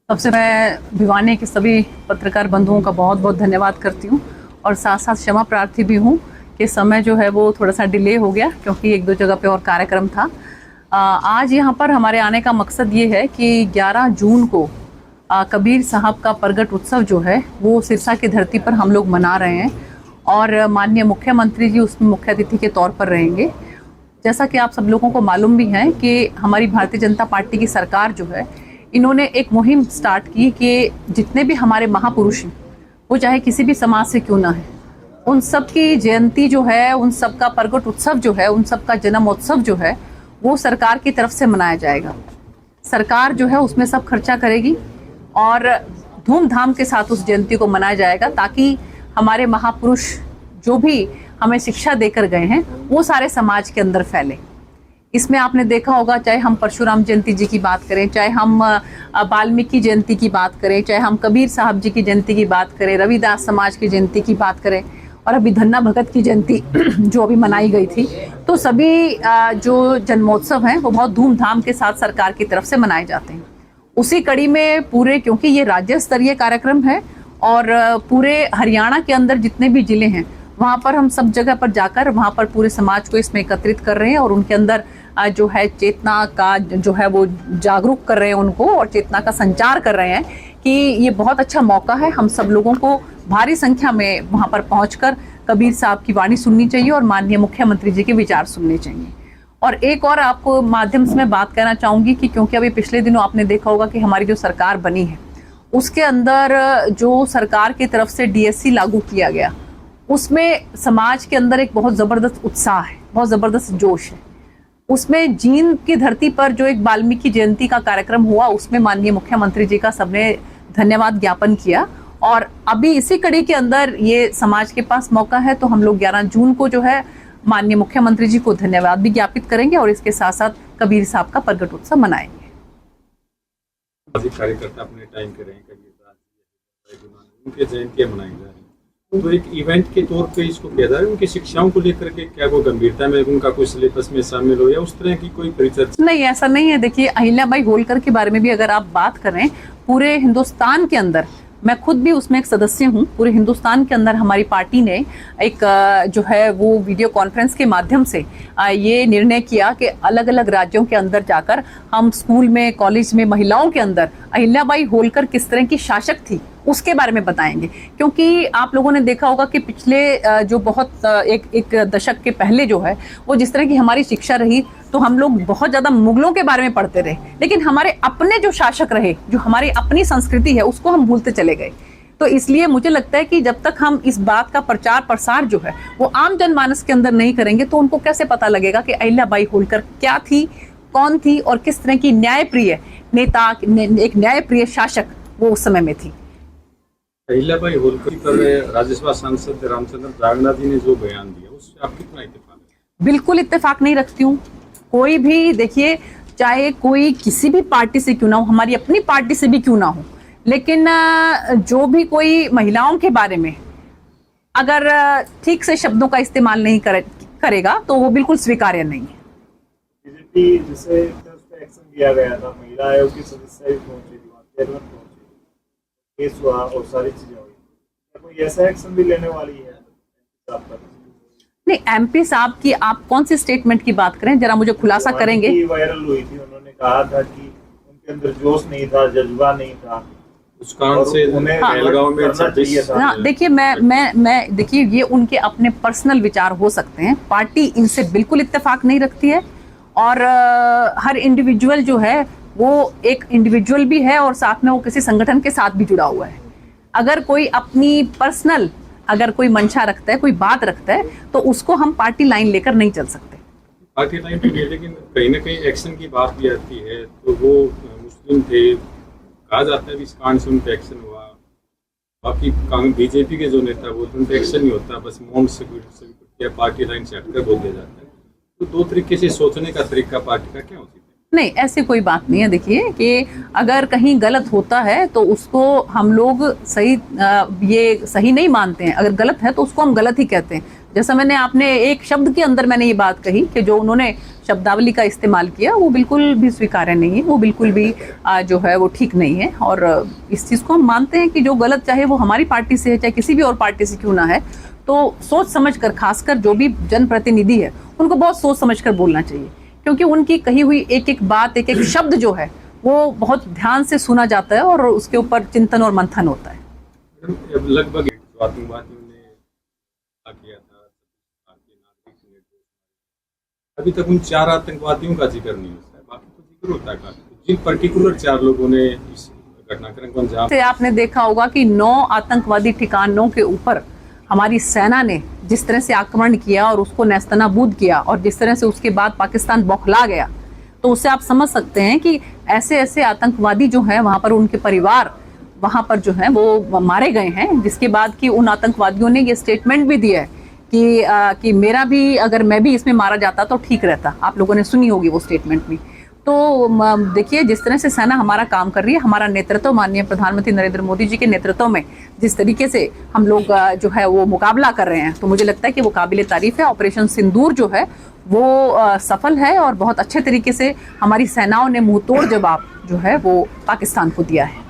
सबसे मैं भिवानी के सभी पत्रकार बंधुओं का बहुत बहुत धन्यवाद करती हूँ और साथ साथ क्षमा प्रार्थी भी हूँ कि समय जो है वो थोड़ा सा डिले हो गया क्योंकि एक दो जगह पे और कार्यक्रम था। आज यहाँ पर हमारे आने का मकसद ये है कि 11 जून को कबीर साहब का प्रगट उत्सव जो है वो सिरसा की धरती पर हम लोग मना रहे हैं और माननीय मुख्यमंत्री जी उसमें मुख्य अतिथि के तौर पर रहेंगे। जैसा कि आप सब लोगों को मालूम भी है कि हमारी भारतीय जनता पार्टी की सरकार जो है इन्होंने एक मुहिम स्टार्ट की कि जितने भी हमारे महापुरुष हैं वो चाहे किसी भी समाज से क्यों ना है, उन सब की जयंती जो है, उन सब का प्रगट उत्सव जो है, उन सब का जन्मोत्सव जो है वो सरकार की तरफ से मनाया जाएगा। सरकार जो है उसमें सब खर्चा करेगी और धूमधाम के साथ उस जयंती को मनाया जाएगा ताकि हमारे महापुरुष जो भी हमें शिक्षा देकर गए हैं वो सारे समाज के अंदर फैले। इसमें आपने देखा होगा, चाहे हम परशुराम जयंती जी की बात करें, चाहे हम वाल्मीकि जयंती की बात करें, चाहे हम कबीर साहब जी की जयंती की बात करें, रविदास समाज की जयंती की बात करें और अभी धन्ना भगत की जयंती जो अभी मनाई गई थी, तो सभी जो जन्मोत्सव हैं वो बहुत धूमधाम के साथ सरकार की तरफ से मनाए जाते हैं। उसी कड़ी में पूरे, क्योंकि ये राज्य स्तरीय कार्यक्रम है और पूरे हरियाणा के अंदर जितने भी जिले हैं वहाँ पर हम सब जगह पर जाकर वहाँ पर पूरे समाज को इसमें एकत्रित कर रहे हैं और उनके अंदर जो है चेतना का जो है वो जागरूक कर रहे हैं उनको और चेतना का संचार कर रहे हैं कि ये बहुत अच्छा मौका है। हम सब लोगों को भारी संख्या में वहाँ पर पहुँचकर कबीर साहब की वाणी सुननी चाहिए और माननीय मुख्यमंत्री जी के विचार सुनने चाहिए। और एक और आपको माध्यम से मैं बात कहना चाहूँगी कि क्योंकि अभी पिछले दिनों आपने देखा होगा कि हमारी जो सरकार बनी है उसके अंदर जो सरकार की तरफ से DSC लागू किया गया, उसमें समाज के अंदर एक बहुत ज़बरदस्त उत्साह है, बहुत ज़बरदस्त जोश है। उसमें जींद की धरती पर जो एक वाल्मीकि जयंती का कार्यक्रम हुआ उसमें माननीय मुख्यमंत्री जी का सबने धन्यवाद ज्ञापन किया और अभी इसी कड़ी के अंदर ये समाज के पास मौका है तो हम लोग 11 जून को जो है माननीय मुख्यमंत्री जी को धन्यवाद भी ज्ञापित करेंगे और इसके साथ साथ कबीर साहब का प्रगट उत्सव मनाएंगे। कार्यकर्ता अपने टाइम के रहे उनके जयंतियां मनाई जा रही हैं, तो एक इवेंट के तौर पे इसको किया जा रहा है। उनकी शिक्षाओं को लेकर के क्या वो गंभीरता में उनका कोई सिलेबस में शामिल हो या उस तरह की कोई परिचर्चा? नहीं, ऐसा नहीं है। देखिए, अहिल्याबाई होलकर के बारे में भी अगर आप बात करें, पूरे हिंदुस्तान के अंदर, मैं खुद भी उसमें एक सदस्य हूँ, पूरे हिंदुस्तान के अंदर हमारी पार्टी ने एक जो है वो वीडियो कॉन्फ्रेंस के माध्यम से ये निर्णय किया कि अलग अलग राज्यों के अंदर जाकर हम स्कूल में, कॉलेज में महिलाओं के अंदर अहिल्याबाई होलकर किस तरह की शासक थी उसके बारे में बताएंगे। क्योंकि आप लोगों ने देखा होगा कि पिछले जो बहुत एक दशक के पहले जो है वो जिस तरह की हमारी शिक्षा रही तो हम लोग बहुत ज़्यादा मुगलों के बारे में पढ़ते रहे, लेकिन हमारे अपने जो शासक रहे, जो हमारी अपनी संस्कृति है, उसको हम भूलते चले गए। तो इसलिए मुझे लगता है कि जब तक हम इस बात का प्रचार प्रसार जो है वो आम जनमानस के अंदर नहीं करेंगे तो उनको कैसे पता लगेगा कि अहिल्याबाई होलकर क्या थी, कौन थी और किस तरह की न्यायप्रिय नेता, एक न्यायप्रिय शासक वो उस समय में थी। अहिल्याबाई होलकर पर राज्यसभा सांसद रामचंद्र जागना जी ने जो बयान दिया उससे आप कितना इत्तेफाक है? बिल्कुल इत्तेफाक नहीं रखती हूँ। कोई भी, देखिए, चाहे कोई किसी भी पार्टी से क्यों ना हो, हमारी अपनी पार्टी से भी क्यों ना हो, लेकिन जो भी कोई महिलाओं के बारे में अगर ठीक से शब्दों का इस्तेमाल नहीं करेगा तो वो बिल्कुल स्वीकार्य नहीं है। बीजेपी जिसे एक्शन किया गया था, महिला आयोग की सदस्य भी पहुंची थी, चेयरमैन पहुंची, केस हुआ और सारी चीजें हुई, कोई ऐसा एक्शन भी लेने वाली है आपका? नहीं, MP साहब की आप कौन सी स्टेटमेंट की बात करें, जरा मुझे खुलासा करेंगे। वायरल हुई थी, उन्होंने कहा था कि उनके अंदर जोश नहीं था, जज्बा नहीं था, उस कारण से उन्हें बेलगांव में। हाँ, देखिए, मैं देखिए, ये उनके अपने पर्सनल विचार हो सकते हैं, पार्टी इनसे बिल्कुल इत्तेफाक नहीं रखती है और हर इंडिविजुअल जो है वो एक इंडिविजुअल भी है और साथ में वो किसी संगठन के साथ भी जुड़ा हुआ है। अगर कोई अपनी पर्सनल अगर कोई मंशा रखता है, कोई बात रखता है, तो उसको हम पार्टी लाइन लेकर नहीं चल सकते। पार्टी लाइन तो नहीं, लेकिन कहीं ना कहीं एक्शन की बात भी आती है। तो वो मुस्लिम थे, कहा जाता है इस कांड से उन पर एक्शन हुआ, बाकी बीजेपी के जो नेता वो उन पर एक्शन नहीं होता, बस मौन से पार्टी लाइन से हटकर बोल दिया जाता है। तो दो तरीके से सोचने का तरीका पार्टी का क्या होता है? नहीं, ऐसी कोई बात नहीं है। देखिए कि अगर कहीं गलत होता है तो उसको हम लोग सही, ये सही नहीं मानते हैं। अगर गलत है तो उसको हम गलत ही कहते हैं। जैसा मैंने आपने एक शब्द के अंदर मैंने ये बात कही कि जो उन्होंने शब्दावली का इस्तेमाल किया वो बिल्कुल भी स्वीकार्य नहीं है, वो बिल्कुल भी जो है वो ठीक नहीं है। और इस चीज़ को हम मानते हैं कि जो गलत चाहे वो हमारी पार्टी से है चाहे किसी भी और पार्टी से क्यों ना है, तो सोच समझकर, खासकर जो भी जनप्रतिनिधि है उनको बहुत सोच समझकर बोलना चाहिए, क्योंकि उनकी कही हुई एक एक बात, एक एक शब्द जो है वो बहुत ध्यान से सुना जाता है और उसके ऊपर चिंतन और मंथन होता है। लगभग आतंकवादियों ने किया था, अभी तक उन 4 आतंकवादियों का जिक्र नहीं होता है, बाकी तो जिक्र होता है काफी। जिन पर्टिकुलर 4 लोगों ने इस घटनाक्रम को अंजाम से आपने देखा होगा कि 9 आतंकवादी ठिकानों के ऊपर हमारी सेना ने जिस तरह से आक्रमण किया और उसको नेस्तनाबूद किया और जिस तरह से उसके बाद पाकिस्तान बौखला गया, तो उससे आप समझ सकते हैं कि ऐसे ऐसे आतंकवादी जो हैं वहाँ पर उनके परिवार वहाँ पर जो है वो मारे गए हैं, जिसके बाद कि उन आतंकवादियों ने ये स्टेटमेंट भी दिया है कि मेरा भी, अगर मैं भी इसमें मारा जाता तो ठीक रहता। आप लोगों ने सुनी होगी वो स्टेटमेंट भी। तो देखिए जिस तरह से सेना हमारा काम कर रही है, हमारा नेतृत्व माननीय प्रधानमंत्री नरेंद्र मोदी जी के नेतृत्व में जिस तरीके से हम लोग जो है वो मुकाबला कर रहे हैं, तो मुझे लगता है कि वो काबिले तारीफ है। ऑपरेशन सिंदूर जो है वो सफल है और बहुत अच्छे तरीके से हमारी सेनाओं ने मुंहतोड़ जवाब जो है वो पाकिस्तान को दिया है।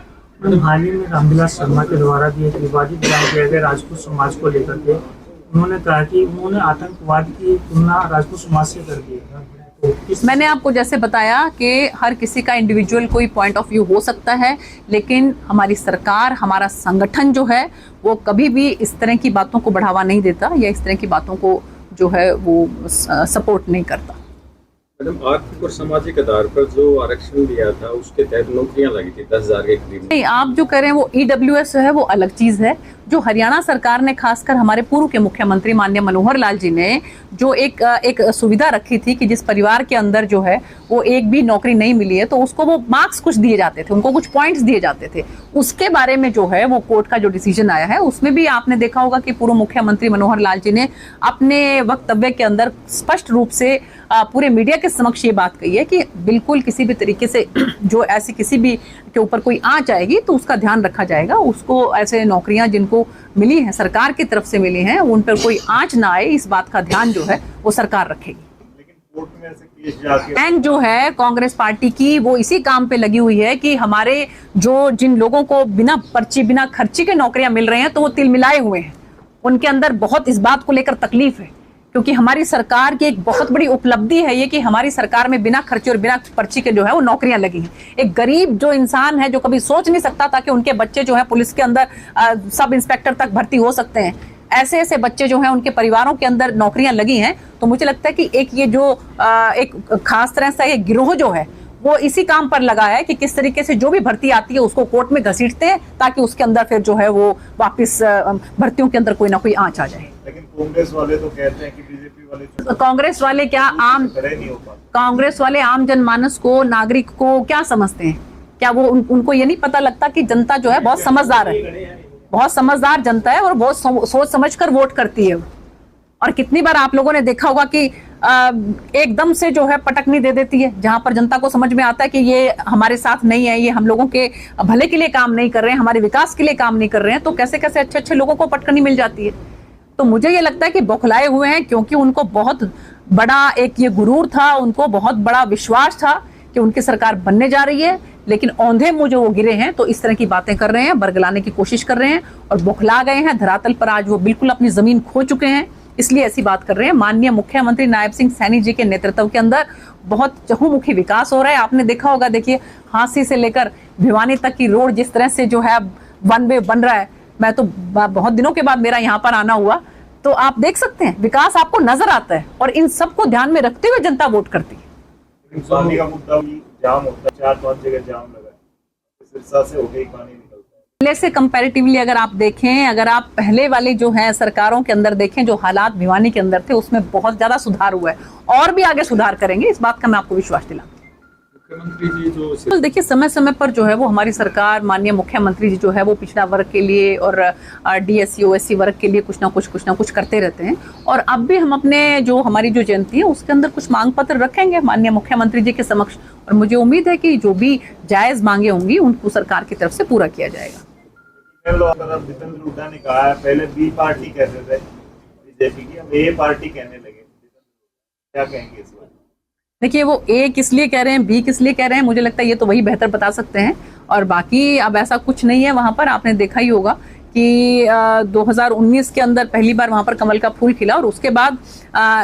हाल ही में रामविलास शर्मा के द्वारा भी एक विवादित बयान दिया गया राजपूत समाज को लेकर के। उन्होंने कहा कि उन्होंने आतंकवाद की तुलना राजपूत समाज से कर दी है। तो मैंने आपको जैसे बताया कि हर किसी का इंडिविजुअल कोई पॉइंट ऑफ व्यू हो सकता है, लेकिन हमारी सरकार, हमारा संगठन जो है वो कभी भी इस तरह की बातों को बढ़ावा नहीं देता या इस तरह की बातों को जो है वो सपोर्ट नहीं करता। मैडम, आर्थिक और सामाजिक आधार पर जो आरक्षण दिया था उसके तहत नौकरियां लगी थी 10,000 के करीब। नहीं, आप जो कह रहे हैं वो EWS है, वो अलग चीज है। जो हरियाणा सरकार ने, खासकर हमारे पूर्व के मुख्यमंत्री माननीय मनोहर लाल जी ने जो एक सुविधा रखी थी कि जिस परिवार के अंदर जो है वो एक भी नौकरी नहीं मिली है तो उसको वो मार्क्स कुछ दिए जाते थे, उनको कुछ पॉइंट्स दिए जाते थे। उसके बारे में जो है वो कोर्ट का जो डिसीजन आया है उसमें भी आपने देखा होगा कि पूर्व मुख्यमंत्री मनोहर लाल जी ने अपने वक्तव्य के अंदर स्पष्ट रूप से पूरे मीडिया के समक्ष ये बात कही है कि बिल्कुल किसी भी तरीके से जो ऐसी किसी भी के ऊपर कोई आंच आएगी तो उसका ध्यान रखा जाएगा। उसको ऐसे नौकरियां जिनको मिली हैं, सरकार की तरफ से मिली हैं, उन पर कोई आंच ना आए, इस बात का ध्यान जो है वो सरकार रखेगी। लेकिन कोर्ट में ऐसे केस जाके बैंक जो है कांग्रेस पार्टी की वो इसी काम पे लगी हुई है कि हमारे जो जिन लोगों को बिना पर्ची बिना खर्ची के नौकरियां मिल रहे हैं तो वो तिलमिलाए हुए हैं, उनके अंदर बहुत इस बात को लेकर तकलीफ है, क्योंकि हमारी सरकार की एक बहुत बड़ी उपलब्धि है ये कि हमारी सरकार में बिना खर्चे और बिना पर्ची के जो है वो नौकरियां लगी हैं। एक गरीब जो इंसान है जो कभी सोच नहीं सकता था कि उनके बच्चे जो है पुलिस के अंदर सब इंस्पेक्टर तक भर्ती हो सकते हैं, ऐसे ऐसे बच्चे जो हैं उनके परिवारों के अंदर नौकरियां लगी हैं। तो मुझे लगता है कि एक ये जो एक खास तरह से एक गिरोह जो है वो इसी काम पर लगा है कि किस तरीके से जो भी भर्ती आती है उसको कोर्ट में घसीटते हैं ताकि उसके अंदर फिर जो है वो वापस भर्तियों के अंदर कोई ना कोई आंच आ जाए। लेकिन कांग्रेस वाले तो कहते हैं कि बीजेपी वाले कांग्रेस वाले क्या आम नहीं हो पाता। कांग्रेस वाले आम जनमानस को, नागरिक को क्या समझते हैं? क्या वो उनको ये नहीं पता लगता कि जनता जो है बहुत समझदार है, बहुत समझदार जनता है और बहुत सोच समझ कर वोट करती है। और कितनी बार आप लोगों ने देखा होगा कि एकदम से जो है पटकनी दे देती है, जहां पर जनता को समझ में आता है कि ये हमारे साथ नहीं है, ये हम लोगों के भले के लिए काम नहीं कर रहे हैं, हमारे विकास के लिए काम नहीं कर रहे हैं, तो कैसे कैसे अच्छे अच्छे लोगों को पटकनी मिल जाती है। तो मुझे ये लगता है कि बौखलाए हुए हैं, क्योंकि उनको बहुत बड़ा एक ये गुरूर था, उनको बहुत बड़ा विश्वास था कि उनकी सरकार बनने जा रही है, लेकिन औंधे मुंह जो वो गिरे हैं तो इस तरह की बातें कर रहे हैं, बरगलाने की कोशिश कर रहे हैं और बौखला गए हैं। धरातल पर आज वो बिल्कुल अपनी जमीन खो चुके हैं, इसलिए ऐसी बात कर रहे हैं। माननीय मुख्यमंत्री नायब सिंह सैनी जी के नेतृत्व के अंदर बहुत चहुमुखी विकास हो रहा है। आपने देखा होगा, देखिए हांसी से लेकर भिवानी तक की रोड जिस तरह से जो है वन वे बन रहा है, मैं तो बहुत दिनों के बाद मेरा यहाँ पर आना हुआ, तो आप देख सकते हैं विकास आपको नजर आता है और इन सबको ध्यान में रखते हुए जनता वोट करती है। पानी का मुद्दा भी जाम होता है, 4-5 जगह जाम लगा है, सिरसा से होके ही पानी निकलता है। पहले से कंपैरेटिवली अगर आप देखें, अगर आप पहले वाली जो है सरकारों के अंदर देखें, जो हालात भिवानी के अंदर थे उसमें बहुत ज्यादा सुधार हुआ है और भी आगे सुधार करेंगे, इस बात का मैं आपको विश्वास दिलाता हूं। मुख्यमंत्री जी जो देखिए समय समय पर जो है वो हमारी सरकार, माननीय मुख्यमंत्री जी जो है वो पिछड़ा वर्ग के लिए और DSC OSC वर्ग के लिए कुछ ना कुछ करते रहते हैं। और अब भी हम अपने जो हमारी जो जयंती है उसके अंदर कुछ मांग पत्र रखेंगे माननीय मुख्यमंत्री जी के समक्ष, और मुझे उम्मीद है कि जो भी जायज मांगे होंगी उनको सरकार की तरफ से पूरा किया जाएगा। जितेंद्र हुड्डा ने कहा है, पहले बी पार्टी कहते थे, बीजेपी की, अब ये पार्टी कहने लगे, क्या कहेंगे इस बारे में? देखिए, वो ए किस लिए कह रहे हैं, बी किस लिए कह रहे हैं, मुझे लगता है ये तो वही बेहतर बता सकते हैं। और बाकी अब ऐसा कुछ नहीं है वहां पर। आपने देखा ही होगा कि 2019 के अंदर पहली बार वहां पर कमल का फूल खिला और उसके बाद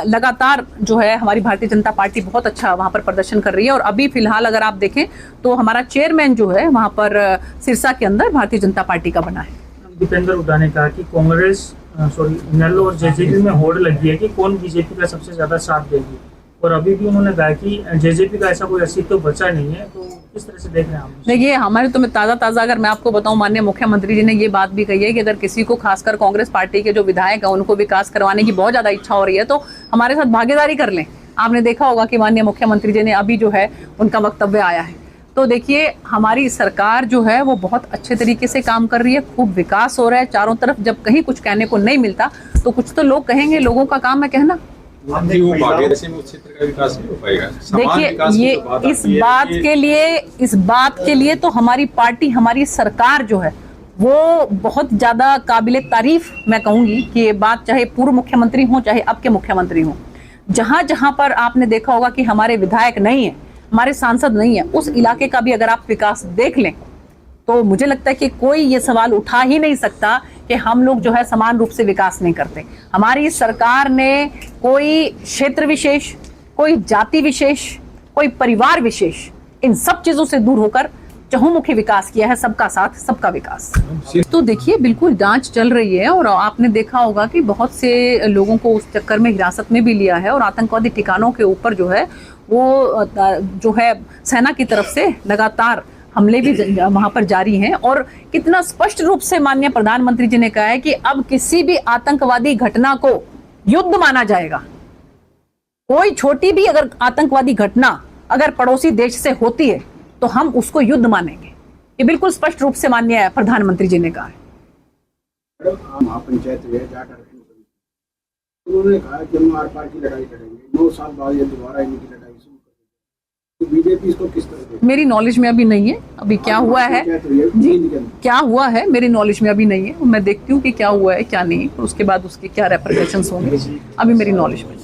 लगातार जो है हमारी भारतीय जनता पार्टी बहुत अच्छा वहां पर प्रदर्शन कर रही है। और अभी फिलहाल अगर आप देखें तो हमारा चेयरमैन जो है वहां पर सिरसा के अंदर भारतीय जनता पार्टी का बना है। दीपेंद्र हुड्डा ने कहा कि कांग्रेस इनेलो और जेजेपी में होड़ लगी है कि कौन बीजेपी का सबसे ज्यादा साथ देगी, और अभी भी उन्होंने कहा कि जेजेपी का ऐसा कोई अस्तित्व तो बचा नहीं है। तो किस तरह से देख रहे हैं आप? देखिए, हमारे तो मैं ताज़ा अगर मैं आपको बताऊं, माननीय मुख्यमंत्री जी ने ये बात भी कही है कि अगर किसी को खासकर कांग्रेस पार्टी के जो विधायक हैं उनको विकास करवाने की बहुत ज़्यादा इच्छा हो रही है तो हमारे साथ भागीदारी कर लें। आपने देखा होगा कि माननीय मुख्यमंत्री जी ने अभी जो है उनका वक्तव्य आया है। तो देखिए, हमारी सरकार जो है वो बहुत अच्छे तरीके से काम कर रही है, खूब विकास हो रहा है चारों तरफ। जब कहीं कुछ कहने को नहीं मिलता तो कुछ तो लोग कहेंगे, लोगों का काम है कहना। जी, वो बागेश्वर में उस क्षेत्र का विकास नहीं हो पाएगा। देखिए, ये इस बात के लिए तो हमारी पार्टी, हमारी सरकार जो है वो बहुत ज्यादा काबिले तारीफ मैं कहूंगी कि ये बात, चाहे पूर्व मुख्यमंत्री हो चाहे अब के मुख्यमंत्री हो, जहां जहां पर आपने देखा होगा कि हमारे विधायक नहीं है, हमारे सांसद नहीं है, उस इलाके का भी अगर आप विकास देख लें तो मुझे लगता है कि कोई ये सवाल उठा ही नहीं सकता कि हम लोग जो है समान रूप से विकास नहीं करते। हमारी सरकार ने कोई क्षेत्र विशेष, कोई जाति विशेष, कोई परिवार विशेष, इन सब चीजों से दूर होकर चहुमुखी विकास किया है, सबका साथ सबका विकास। तो देखिए, बिल्कुल जांच चल रही है और आपने देखा होगा कि बहुत से लोगों को उस चक्कर में हिरासत में भी लिया है और आतंकवादी ठिकानों के ऊपर जो है वो जो है सेना की तरफ से लगातार हमले भी वहां पर जारी हैं। और कितना स्पष्ट रूप से माननीय प्रधानमंत्री जी ने कहा है कि अब किसी भी आतंकवादी घटना को युद्ध माना जाएगा। कोई छोटी भी अगर आतंकवादी घटना अगर पड़ोसी देश से होती है तो हम उसको युद्ध मानेंगे। ये बिल्कुल स्पष्ट रूप से माननीय प्रधानमंत्री जी ने कहा है। महापंचायत उन्होंने कहा कि हम आर पार की लड़ाई लड़ेंगे, 9 साल बाद ये दोबारा इनकी लड़ाई शुरू करेंगे। तो बीजेपी इसको किस तरह देखती है? मेरी नॉलेज में अभी नहीं है, अभी क्या हुआ है जी, क्या हुआ है मेरी नॉलेज में अभी नहीं है। मैं देखती हूँ कि क्या हुआ है क्या नहीं, उसके बाद उसके क्या रेपरकशंस होंगे, अभी मेरी नॉलेज में।